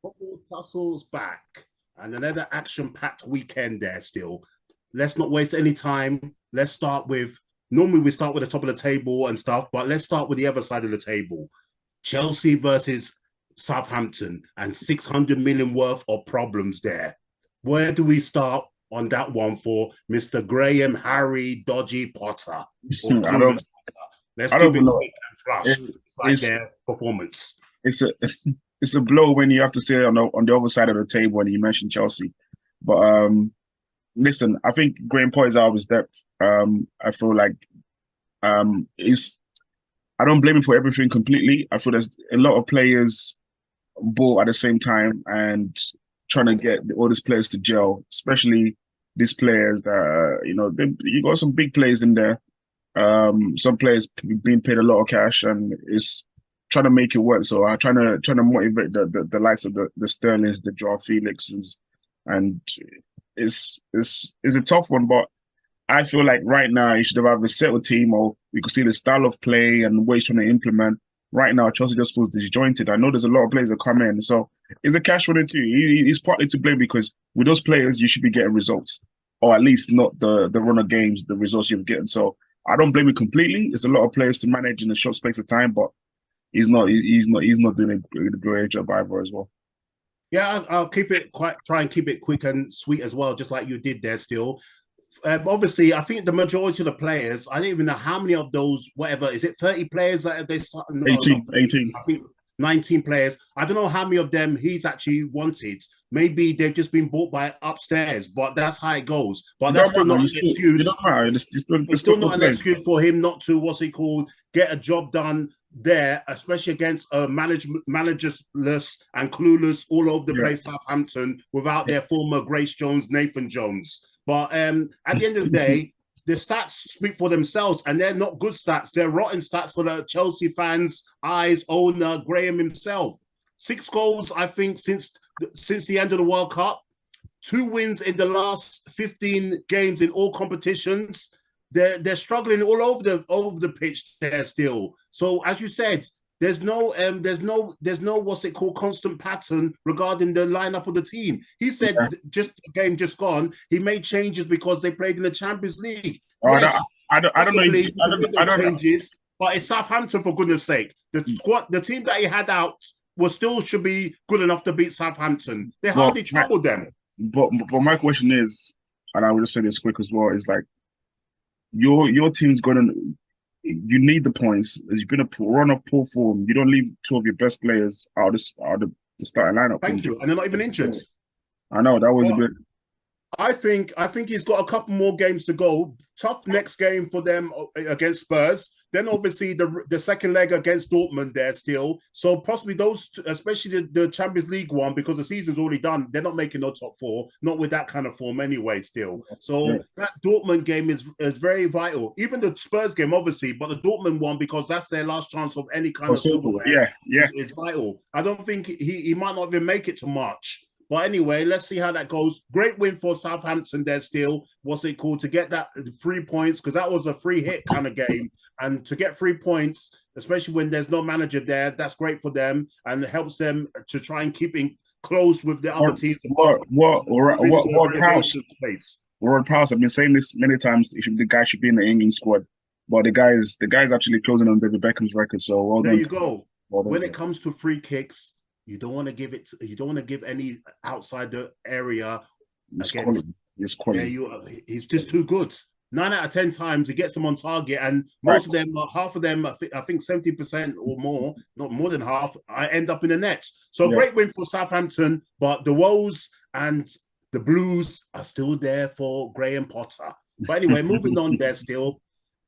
Football tussles back and another action-packed weekend there still. Let's not waste any time. Let's start with normally we start with the top of the table and stuff, but let's start with the other side of the table. Chelsea versus Southampton and 600 million worth of problems there. Where do we start on that one for Mr. Graham Harry Dodgy Potter or I don't Clueless Potter? Let's I don't keep even it know. quick and flush. It, It's like it's their performance. it's a it's a blow when you have to sit on the other side of the table when you mention Chelsea. But listen, I think Graham Potter's out of his depth. I feel like is I don't blame him for everything completely. I feel there's a lot of players ball at the same time and trying to get all these players to gel, especially these players that you got some big players in there. Some players being paid a lot of cash and is trying to make it work. So I'm trying to motivate the likes of the Sterlings, the Joao Felixes, and it's a tough one, but I feel like right now he should have either settled team or we could see the style of play and what he's trying to implement. Right now, Chelsea just feels disjointed. I know there's a lot of players that come in, so it's a cash winner too. He's partly to blame because with those players, you should be getting results, or at least not the run of games, the results you're getting. So I don't blame him completely. There's a lot of players to manage in a short space of time, but he's not doing a great job either as well. Yeah, I'll keep it quite. Try and keep it quick and sweet as well, just like you did there. Still, obviously, I think the majority of the players. I don't even know how many of those. Whatever is it? 30 players that they start? No, not 18, 30. 18. I think 19 players. I don't know how many of them he's actually wanted. Maybe they've just been bought by upstairs, but that's how it goes. But It that's don't still matter. not You an still, it excuse. don't matter. They're It's still still not good an players. excuse for him not to what's he called get a job done there, especially against managerless and clueless all over the Yeah. place Southampton without their former Grace Jones, Nathan Jones. But at the end of the day, the stats speak for themselves, and they're not good stats. They're rotten stats for the Chelsea fans' eyes. Owner Graham himself, 6 goals, I think, since the end of the World Cup. 2 wins in the last 15 games in all competitions. They're struggling all over the pitch there still. So as you said, there's no what's it called constant pattern regarding the lineup of the team. He said Yeah. just the game just gone, he made changes because they played in the Champions League. Oh, Yes, I don't know. possibly you I can don't. make I those don't know. changes, but it's Southampton for goodness sake. The team that he had out was still should be good enough to beat Southampton. They Well, hardly troubled them. but my question is, and I will just say this quick as well, is like your team's gonna. You need the points. You've been a run of poor form. You don't leave two of your best players out of the starting lineup Thank injured. you. And they're not even injured. I know that was a But bit. I think he's got a couple more games to go. Tough next game for them against Spurs. Then obviously the second leg against Dortmund there still. So possibly those, especially the Champions League one, because the season's already done. They're not making no top four, not with that kind of form anyway. Still, Yeah. so that Dortmund game is very vital. Even the Spurs game, obviously, but the Dortmund one because that's their last chance of any kind Oh, of simple. silverware. Yeah, yeah. It's vital. I don't think he might not even make it to March. But anyway, let's see how that goes. Great win for Southampton there still. What's it called? To get that 3 points, because that was a free hit kind of game. And to get 3 points, especially when there's no manager there, that's great for them and it helps them to try and keep in close with the other What teams what what within the what Prowse? relegation space. Ward Prowse. I've been saying this many times. The guy should be in the England squad, but the guy's actually closing on David Beckham's record. So well There done you to him. go. Well done When to it him. comes to free kicks, you don't want to give it. You don't want to give any outside the area It's quality. against. It's Yeah, quality. he's just too good. 9 out of 10 times he gets them on target, and Right. most of them, half of them, I think 70% or more, not more than half, I end up in the net. So Yeah. great win for Southampton, but the woes and the blues are still there for Graham Potter. But anyway, moving on there still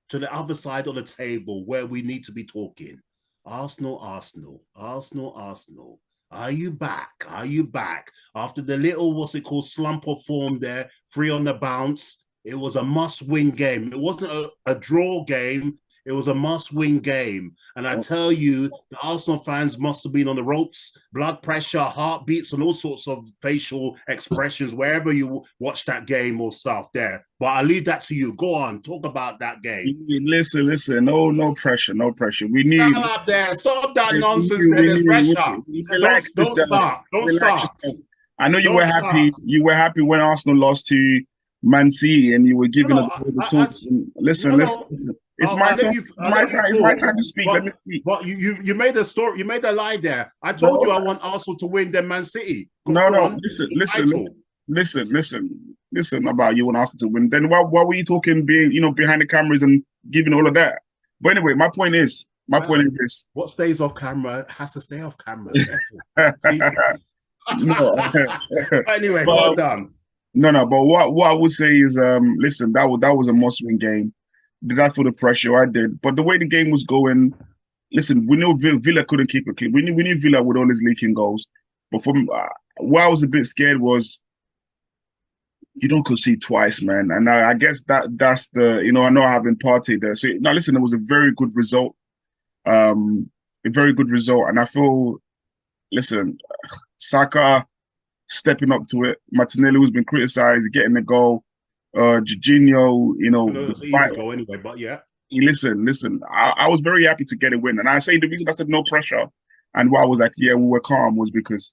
to the other side of the table where we need to be talking. Arsenal, Arsenal, Arsenal, Arsenal. Are you back? Are you back? After the little, what's it called, slump of form there, 3 on the bounce. It was a must-win game. It wasn't a draw game. It was a must-win game. And I tell you, the Arsenal fans must have been on the ropes, blood pressure, heartbeats, and all sorts of facial expressions wherever you watch that game or stuff there. But I'll leave that to you. Go on, talk about that game. Listen. No pressure, no pressure. We knew. Shut up there. Stop that we nonsense knew, there. we There's knew. pressure. Relax Don't yourself. start. Don't Relax start. yourself. I know you Don't were happy. start. You were happy when Arsenal lost to Man City, and you were giving us the talks. Listen. It's my turn. It's my time to speak. But, Let me speak. But you made a story. You made a lie there. I told you I want Arsenal to win than Man City. No. Listen about you want Arsenal to win. Then why were you talking behind the cameras and giving all of that? But anyway, my point is this. What stays off camera has to stay off camera. No. Anyway, well done. No. But what I would say is, listen, that was a must-win game. Did I feel the pressure? I did. But the way the game was going, listen, we knew Villa couldn't keep it clean. We knew Villa with all his leaking goals. But what I was a bit scared was, you don't concede twice, man. And I guess that's the, I know I haven't partied there. So now listen, it was a very good result. A very good result. And I feel, listen, Saka stepping up to it. Martinelli, who's been criticised, getting the goal. Jorginho, easy goal anyway, but yeah. Listen. I was very happy to get a win, and I say the reason I said no pressure, and why I was like, yeah, we were calm, was because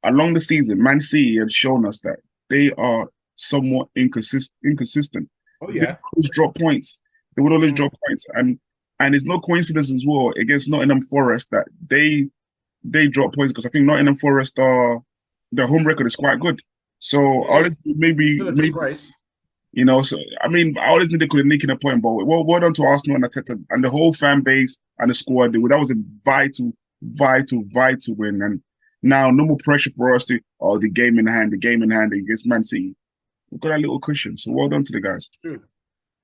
along the season, Man City had shown us that they are somewhat inconsistent. Oh yeah, they always drop points. They would always drop points, and it's no coincidence as well against Nottingham Forest that they drop points, because I think Nottingham Forest their home record is quite good. So maybe so I mean, I always knew they could have nicked a point, but well done to Arsenal and Arteta and the whole fan base and the squad. That was a vital win. And now no more pressure for us to the game in hand against Man City. We've got a little cushion, so well done to the guys. True.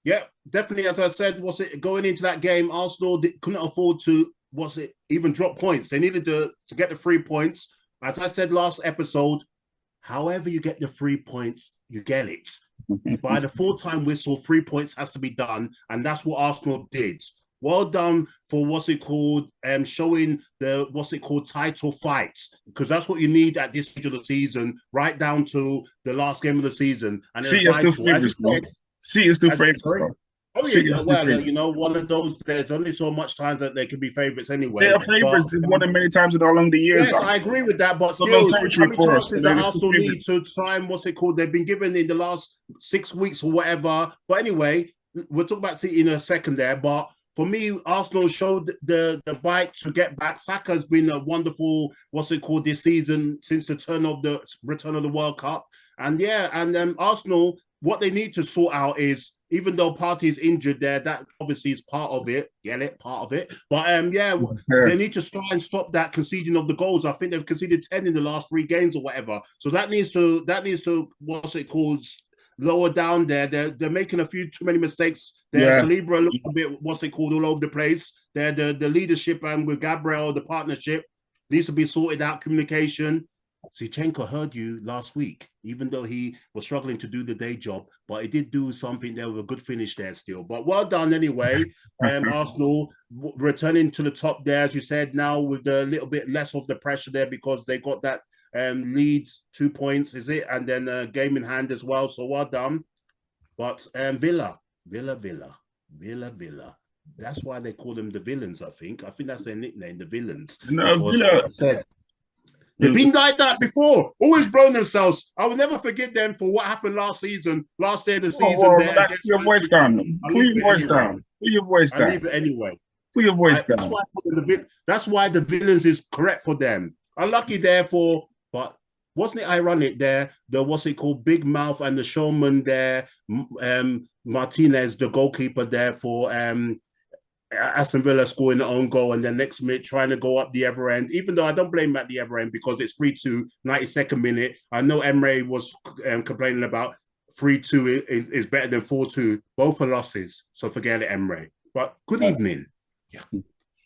Yeah, definitely. As I said, going into that game, Arsenal couldn't afford to even drop points. They needed to get the 3 points. As I said last episode, however you get the 3 points, you get it. By the full-time whistle, 3 points has to be done, and that's what Arsenal did. Well done for showing the title fights, because that's what you need at this stage of the season, right down to the last game of the season. And City is still favourites. Oh yeah, well, one of those. There's only so much times that they can be favourites anyway. They are favourites. They've won them many times along the years. Yes, I agree with that. But still, how many chances that Arsenal need to try and they've been given in the last 6 weeks or whatever. But anyway, we'll talk about City in a second there. But for me, Arsenal showed the bite to get back. Saka's been a wonderful this season since the return of the World Cup. And Arsenal, what they need to sort out is, even though Partey is injured there, that obviously is part of it. Get it? Part of it. But they need to try and stop that conceding of the goals. I think they've conceded 10 in the last 3 games or whatever. So that needs to lower down there. They're making a few too many mistakes there. Yeah. Saliba looks a bit all over the place. The leadership and with Gabriel, the partnership needs to be sorted out. Communication. Zinchenko heard you last week, even though he was struggling to do the day job, but he did do something there with a good finish there still. But well done anyway. Arsenal returning to the top there, as you said, now with a little bit less of the pressure there, because they got that lead, 2 points, is it? And then a game in hand as well. So well done. But Villa. That's why they call them the villains, I think. I think that's their nickname, the villains. No, Villa. They've been like that before, always blown themselves. I will never forget them for what happened last day of the season. Put your voice down. Put your voice down. Put your voice down. I leave it anyway. Put your voice down. That's why the villains is correct for them. Unlucky therefore, but wasn't it ironic there? The Big Mouth and the showman there, Martinez, the goalkeeper there for Aston Villa scoring their own goal, and then next minute trying to go up the other end, even though I don't blame him at the other end, because it's 3-2, 92nd minute. I know Emre was complaining about 3-2 is better than 4-2. Both are losses, so forget it, Emre. But good evening. Yeah.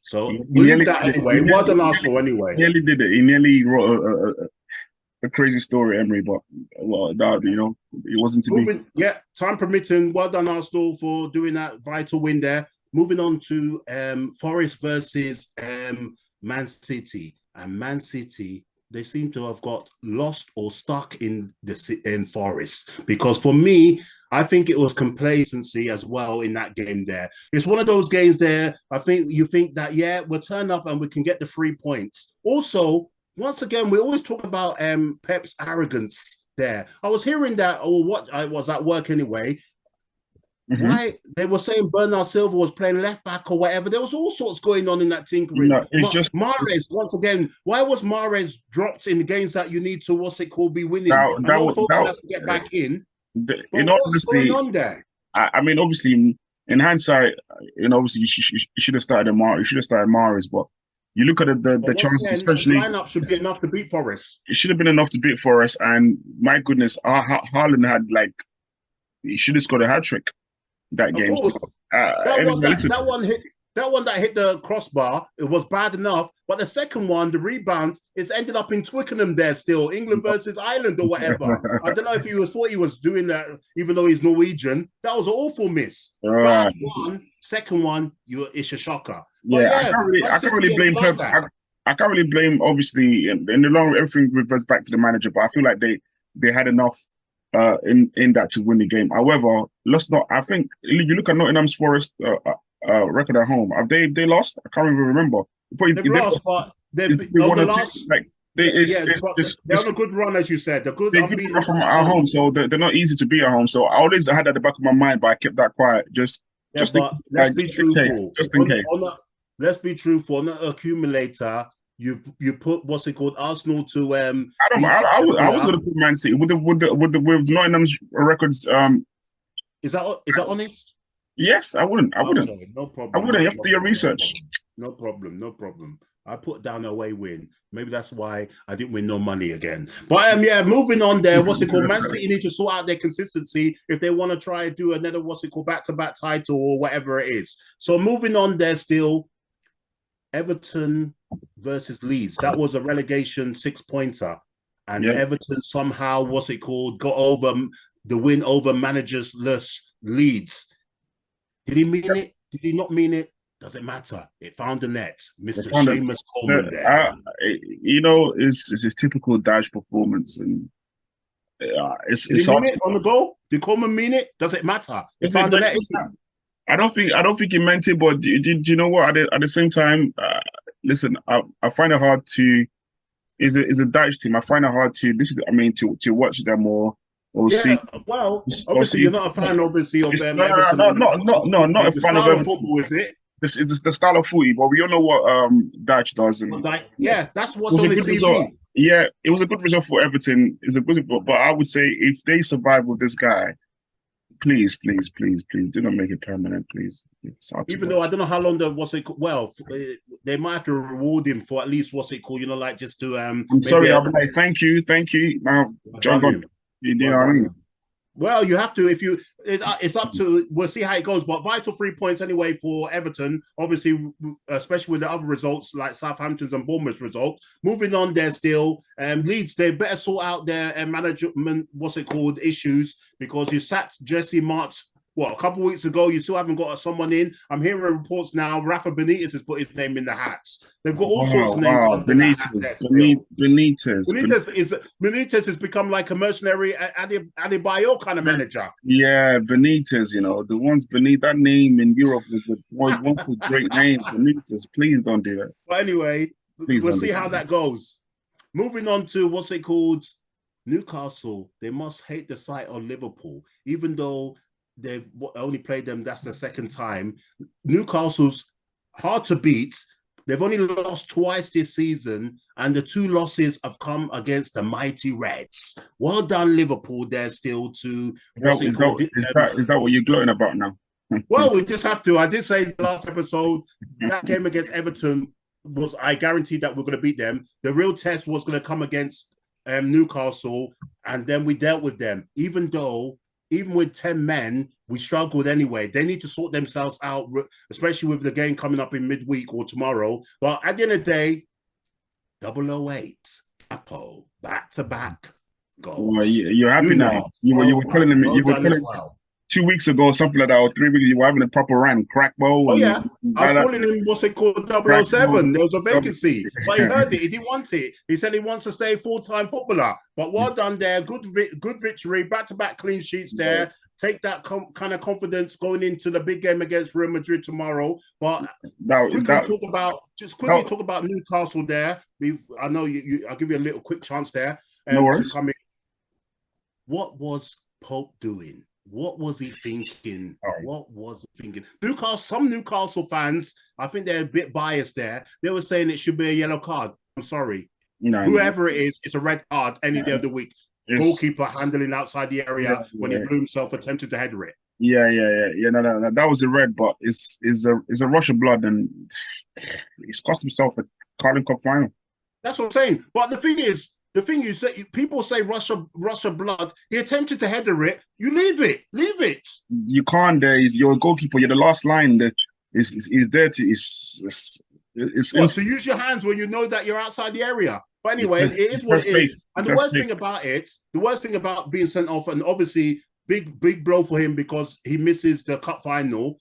So we'll leave that anyway. Well done, Arsenal, anyway. He nearly did it. He nearly wrote a crazy story, Emre, but it wasn't to be. Yeah, time permitting. Well done, Arsenal, for doing that vital win there. moving on to Forest versus Man City. And Man City, they seem to have got lost or stuck in Forest. Because for me, I think it was complacency as well in that game there. It's one of those games there, I think you think that, yeah, we'll turn up and we can get the 3 points. Also, once again, we always talk about Pep's arrogance there. I was hearing that, or what I was at work anyway, why they were saying Bernard Silva was playing left back or whatever. There was all sorts going on in that tinkering. No, it's just Mahrez, once again, why was Mahrez dropped in the games that you need to, be winning? that Has to get back in. In what's honesty, going on there? I mean, obviously, in hindsight, obviously, you should have started Mahrez. You should have started Mahrez, but you look at the chances, especially the lineup should be enough to beat Forest. It should have been enough to beat Forest, and my goodness, Haaland had he should have scored a hat trick that game. That one that hit the crossbar, it was bad enough. But the second one, the rebound, it's ended up in Twickenham there still, England versus Ireland or whatever. I don't know if he thought he was doing that, even though he's Norwegian. That was an awful miss. Bad one, second one, it's a shocker. Yeah, I can't really blame Pep. I can't really blame, obviously, in the long everything reverts back to the manager, but I feel like they had enough in that to win the game. However, let's not. I think you look at Nottingham's Forest record at home. Have they lost? I can't even remember. They've lost, but they're on a good run, as you said. They're good run from at home, so they're not easy to beat at home. So I always had that at the back of my mind, but I kept that quiet. Let's be truthful. Just in case. Let's be truthful. On the accumulator, you put what's it called, Arsenal to I was going to put Man City with Nottingham's records. Is that honest? Yes, I wouldn't. Okay, no problem. I wouldn't. You have to do your research. No problem. I put down a away win. Maybe that's why I didn't win no money again. But moving on there. What's it called? Man City need to sort out their consistency if they want to try and do another back-to-back title or whatever it is. So moving on there still. Everton versus Leeds. That was a relegation 6-pointer. And Everton somehow, got over the win over managerless Leeds. Did he mean it? Did he not mean it? Doesn't matter. It found the net. Mr. Seamus Coleman there. It's his typical Dash performance. And it's Did he mean it on the goal? Did Coleman mean it? Does it matter? It found the net. I don't think he meant it, but do you know what? At the same time, listen, I find it hard to. Is a Dutch team. I find it hard to. To watch them or see. Well, obviously you're not a fan, obviously, of them. Not a fan of Everton. Football, is it? This is the style of footy, but we all know what Dutch does. And that's what's on the CV. Result. Yeah, it was a good result for Everton. But I would say if they survive with this guy. Please, do not make it permanent, please. Even though I don't know how long they might have to reward him for at least just to. I'm sorry, I'm like, thank you. Now, John, you know what I mean? Well, you have to it's up to. We'll see how it goes, but vital 3 points anyway for Everton. Obviously, especially with the other results like Southampton's and Bournemouth's result. Moving on, there still Leeds. They better sort out their management. Issues, because you sacked Jesse March. A couple of weeks ago, you still haven't got someone in. I'm hearing reports now. Rafa Benitez has put his name in the hats. They've got all sorts of names. Benitez has become like a mercenary Adebayo kind of manager. Yeah, Benitez. The ones beneath that name in Europe was a great name. Benitez, please don't do that. But anyway, we'll see how that goes. Moving on to Newcastle. They must hate the sight of Liverpool, even though they've only played them, that's the second time. Newcastle's hard to beat. They've only lost twice this season, and the 2 losses have come against the mighty Reds. Well done, Liverpool, there still to... Is that what you're gloating about now? Well, we just have to. I did say in the last episode, that game against Everton I guaranteed that we're going to beat them. The real test was going to come against Newcastle, and then we dealt with them, even with 10 men, we struggled anyway. They need to sort themselves out, especially with the game coming up in midweek or tomorrow. But at the end of the day, 008, back-to-back goals. Well, you're happy now. You were telling me. 2 weeks ago, something like that, or 3 weeks, you were having a proper rant, crack bowl Oh and yeah, I was calling him what's it called, crack bowl. 007. There was a vacancy, but he heard it. He didn't want it. He said he wants to stay full-time footballer. But well done there. Good victory. Back-to-back clean sheets there. Take that kind of confidence going into the big game against Real Madrid tomorrow. But talk about Newcastle there. I know I'll give you a little quick chance there to come in. What was Pope doing? What was he thinking? What was he thinking? Some Newcastle fans, I think they're a bit biased there. They were saying it should be a yellow card. I'm sorry. Whoever it is, it's a red card any day of the week. Goalkeeper handling outside the area when he blew himself attempted to header it. Yeah. No, that was a red, but it's a rush of blood, and he's cost himself a Carling Cup final. That's what I'm saying. But the thing you say, people say rush of blood. He attempted to header it. You leave it. You can't. He's your goalkeeper. You're the last line. That is there to. To use your hands when you know that you're outside the area. But anyway, it is what it is. And the worst thing about being sent off, and obviously big blow for him because he misses the cup final.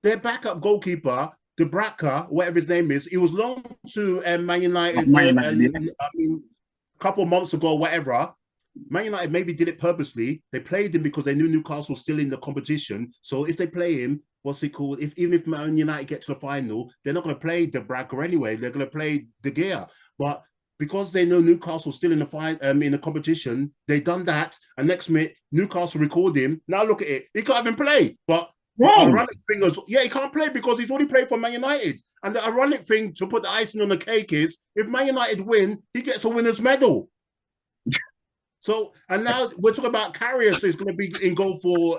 Their backup goalkeeper, Debraka, whatever his name is, he was loaned to Man United. A couple of months ago, whatever. Man United maybe did it purposely. They played him because they knew Newcastle was still in the competition. So if they play him, what's it called? Even if Man United get to the final, they're not going to play Debraka anyway. They're going to play De Gea. But because they know Newcastle's still in the competition, they done that. And next minute, Newcastle record him. Now look at it. He can't even play. But the ironic thing is, he can't play because he's already played for Man United. And the ironic thing to put the icing on the cake is, if Man United win, he gets a winner's medal. So, and now we're talking about Karius is going to be in goal for,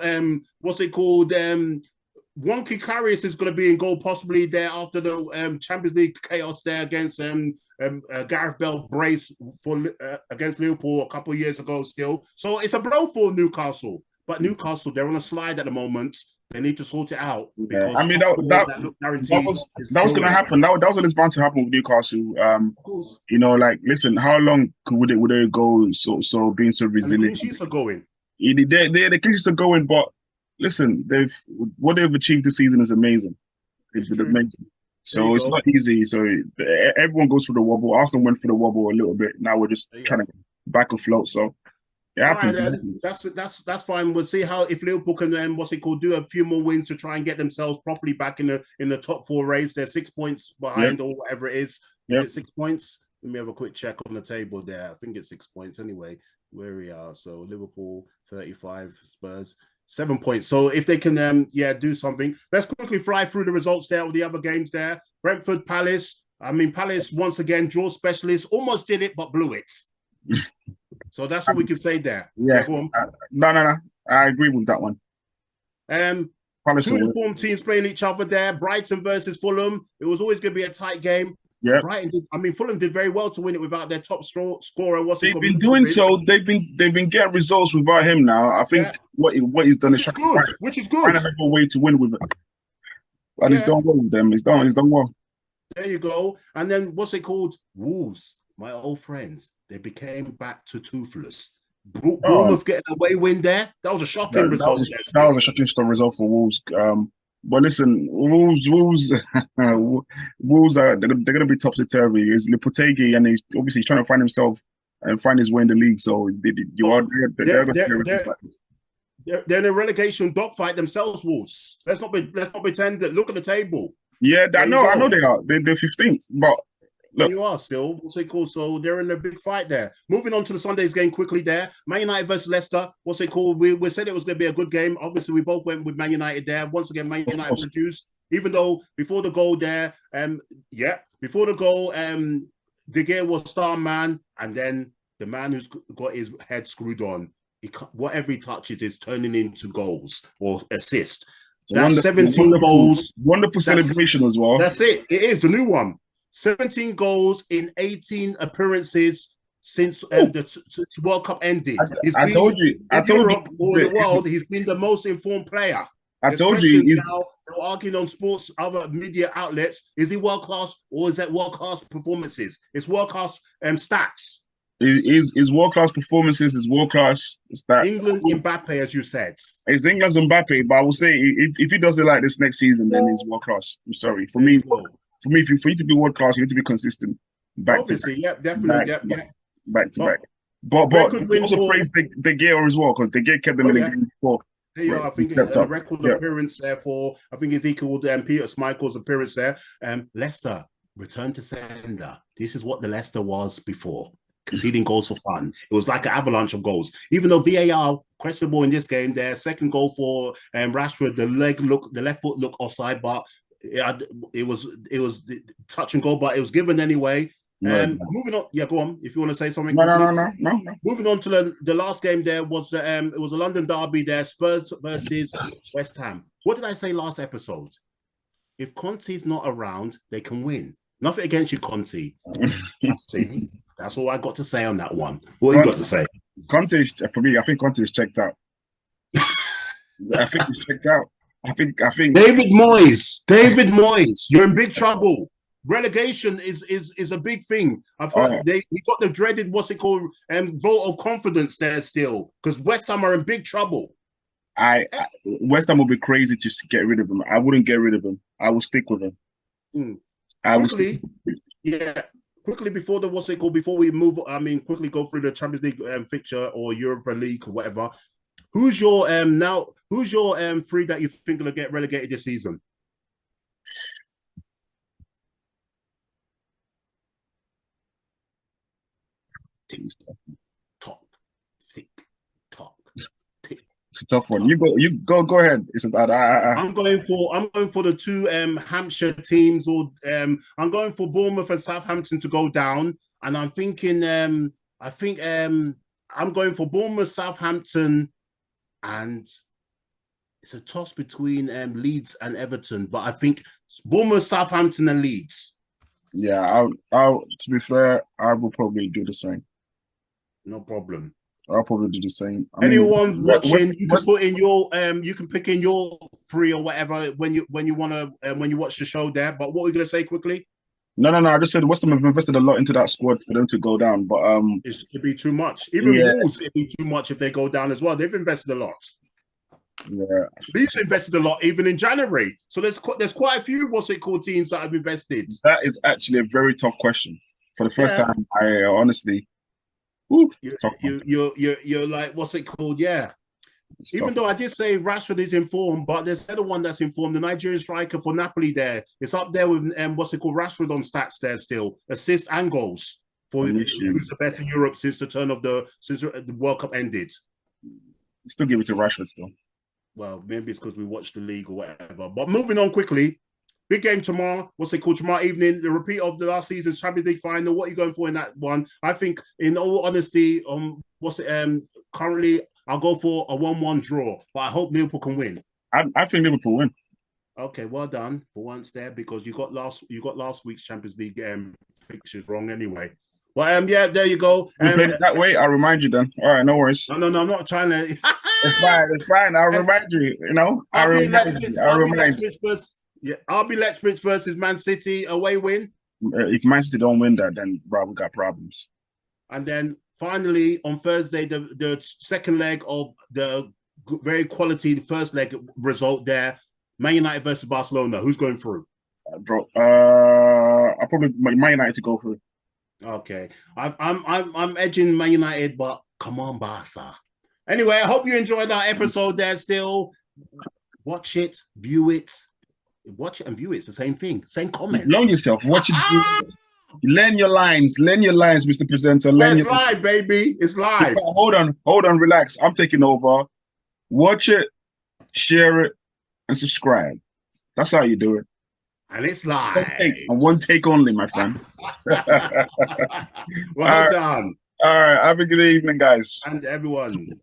Wonky Karius is going to be in goal possibly there after the Champions League chaos there against Gareth Bale brace against Liverpool a couple of years ago still. So it's a blow for Newcastle. But Newcastle, they're on a slide at the moment. They need to sort it out. Because I mean, that was going to happen. That was what is bound to happen with Newcastle. Listen, how long would it go so being so resilient? And the clean sheets are going. The clean sheets are going, but listen, what they've achieved this season is amazing. It's been amazing. So it's not easy. So everyone goes through the wobble. Arsenal went through the wobble a little bit. Now we're just trying to back afloat. So it happens. That's fine. We'll see how if Liverpool can do a few more wins to try and get themselves properly back in the top four race. They're 6 points behind or whatever it is. Is it 6 points? Let me have a quick check on the table there. I think it's 6 points anyway. Where we are. So Liverpool 35, Spurs 7 points. So if they can do something. Let's quickly fly through the results there of the other games there. Brentford, Palace. Palace once again draw specialists. Almost did it, but blew it. So that's what we can say there. Yeah. No. I agree with that one. Two informed teams playing each other there. Brighton versus Fulham. It was always going to be a tight game. Yeah. Fulham did very well to win it without their top scorer. They've been doing so. They've been getting results without him now. I think what he's done is which is good. Trying to have a way to win with it. And he's done well with them. He's done well. There you go. And then what's it called? Wolves, my old friends. They became back to toothless. Bournemouth getting a away win there. That was a shocking result. That was a shocking result for Wolves. But listen, Wolves are they're going to be topsy turvy. It's Lipotegi, and he's obviously trying to find himself and find his way in the league. So they're in a relegation dogfight themselves. Wolves. Let's not pretend that. Look at the table. Yeah, I know they are. They're 15th, but. Look. You are still. What's it called? So they're in a big fight there. Moving on to the Sunday's game quickly there. Man United versus Leicester. What's it called? We said it was going to be a good game. Obviously, we both went with Man United there. Once again, Man United produced. Even though before the goal there, De Gea was star man, and then the man who's got his head screwed on, whatever he touches is turning into goals or assists. That's 17 goals. Wonderful celebration as well. That's it. It is the new one. 17 goals in 18 appearances since the World Cup ended. I told you. The world, he's been the most informed player. I told you. Now, they're arguing on sports, other media outlets. Is he world class or is that world class performances? It's world class stats. His world-class performances, his world-class stats. England Mbappe, as you said. It's England's Mbappe, but I will say if he does it like this next season, then he's world-class. I'm sorry. For me, for you to be world-class, you need to be consistent. Obviously, yeah, definitely, back to back. But also praise De Gea as well, because De Gea kept them in the game before. There you are. I think a record appearance there for, I think it's equal to Peter Schmeichel's appearance there. Leicester, return to sender. This is what the Leicester was before. Conceding goals for fun. It was like an avalanche of goals. Even though VAR questionable in this game, their second goal for Rashford, the left foot looked offside, but it was touch and goal, but it was given anyway. Moving on, go on. If you want to say something. No. Moving on to the last game, there was it was a London derby there, Spurs versus West Ham. What did I say last episode? If Conte's not around, they can win. Nothing against you, Conte. See, that's all I got to say on that one. What you got to say? Conte, for me, I think Conte is checked out. I think he's checked out. I think David Moyes, you're in big trouble. Relegation is a big thing. I've heard we got the dreaded vote of confidence there still, because West Ham are in big trouble. West Ham will be crazy to get rid of him. I wouldn't get rid of him. I will stick with him. Quickly before before we move, quickly go through the Champions League fixture or Europa League or whatever. Who's your three that you think will get relegated this season? Top. It's a tough one. You go ahead. I'm going for the two Hampshire teams, or I'm going for Bournemouth and Southampton to go down, and I'm thinking I'm going for Bournemouth, Southampton, and it's a toss between Leeds and Everton, but I think Bournemouth, Southampton, and Leeds. Yeah, I'll to be fair, I will probably do the same. No problem. I'll probably do the same. Anyone watching, you can put in your you can pick in your three or whatever when you want to when you watch the show there. But what were you going to say quickly? No. I just said West Ham have invested a lot into that squad for them to go down, but it'd be too much. Even Wolves, it'd be too much if they go down as well. They've invested a lot. Yeah, Leeds invested a lot even in January. So there's quite a few teams that have invested. That is actually a very tough question. For the first time, I honestly. Oof, you're like, yeah. Even though I did say Rashford is informed, but there's another one that's informed, the Nigerian striker for Napoli there. It's up there with Rashford on stats there still. Assists and goals for who's the best in Europe since the World Cup ended. Still give it to Rashford still. Well, maybe it's because we watched the league or whatever. But moving on quickly. Big game tomorrow. Tomorrow evening, the repeat of the last season's Champions League final. What are you going for in that one? I think, in all honesty, currently I'll go for a 1-1 draw, but I hope Liverpool can win. I think Liverpool win. Okay, well done for once there, because you got last week's Champions League fixtures wrong anyway. Well, there you go. You played it that way. I'll remind you then. All right, no worries. No, I'm not trying to. It's fine. I'll remind you. I'll remind you. RB Leipzig versus Man City, away win. If Man City don't win that, then we got problems. And then finally on Thursday, the second leg of the very quality first leg result there, Man United versus Barcelona. Who's going through? I probably Man United to go through. Okay, I'm edging Man United, but come on, Barca. Anyway, I hope you enjoyed our episode there. Still, watch it, view it. Watch it and view it. It's the same thing. Same comments. Learn yourself. Watch it. Learn your lines. Learn your lines, Mr. Presenter. It's live, baby. It's live. Hold on. Relax. I'm taking over. Watch it, share it, and subscribe. That's how you do it. And it's live. One take only, my friend. Well done. All right. Have a good evening, guys. And everyone.